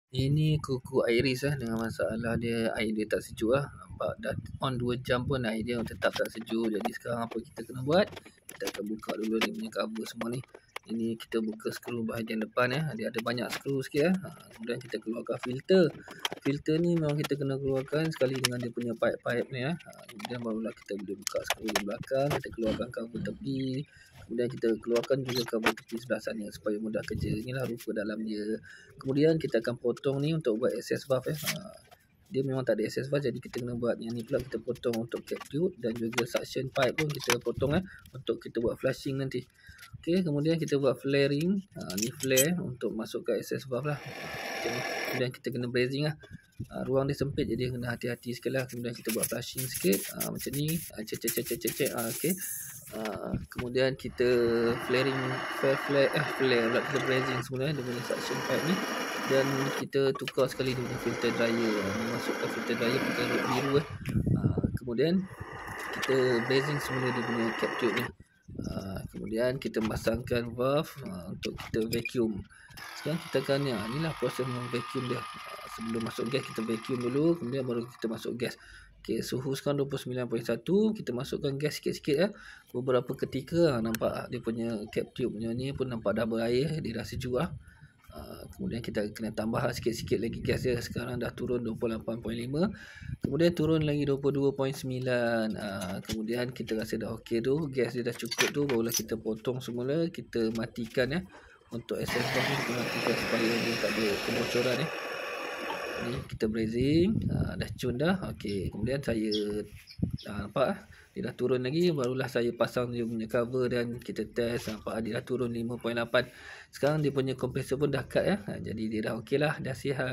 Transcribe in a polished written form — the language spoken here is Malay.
Ini kuku Iris dengan masalah dia air dia tak sejuk lah. Nampak dah on 2 jam pun air dia tetap tak sejuk. Jadi sekarang apa kita kena buat? Kita akan buka dulu dia punya cover semua ni. Ini kita buka skru bahagian depan ya. Dia ada banyak skru sikit ya. Kemudian kita keluarkan filter. Filter ni memang kita kena keluarkan sekali dengan dia punya pipe-pipe ni ya. Kemudian barulah kita boleh buka skru di belakang. Kita keluarkan cover tepi. Kemudian kita keluarkan juga cover tepi sebelah sana supaya mudah kerja. Inilah rupa dalam dia. Kemudian kita akan potong ni untuk buat access valve ya. Dia memang tak ada access valve, jadi kita kena buat yang ni pula, kita potong untuk cap tube dan juga suction pipe pun kita potong untuk kita buat flushing nanti. Okey, kemudian kita buat flaring. Ni flare untuk masukkan access valve lah. Kemudian kita kena brazing lah. Ruang dia sempit jadi kena hati-hati sikit lah. Kemudian kita buat flushing sikit macam ni. Cek. Okey. Kemudian kita flaring flare pula kita brazing semula dia punya suction pipe ni, dan kita tukar sekali dia punya filter dryer. Masukkan filter dryer pakai rod biru kemudian kita brazing semula dia punya cap tube ni. Kemudian kita masangkan valve untuk kita vacuum. Sekarang kita akan inilah proses vacuum dia. Sebelum masuk gas kita vacuum dulu, kemudian baru kita masuk gas. Okey, suhu sekarang 29.1. Kita masukkan gas sikit-sikit ya. Beberapa ketika nampak dia punya cap tube punya ni pun nampak dah berair, dia dah sejuk lah. Kemudian kita kena tambah sikit-sikit lagi gas dia. Sekarang dah turun 28.5. Kemudian turun lagi 22.9. Kemudian kita rasa dah okey tu, gas dia dah cukup tu, barulah kita potong semula. Kita matikan ya. Untuk access valve ni kita matikan supaya dia tak ada kebocoran ya. Ni kita brazing, dah cun dah. Okey, kemudian saya nampak dia dah turun lagi, barulah saya pasang dia punya cover dan kita test. Nampak dia dah turun 5.8. Sekarang dia punya kompresor pun dah cut ya. Jadi dia dah okey lah, dah sihat.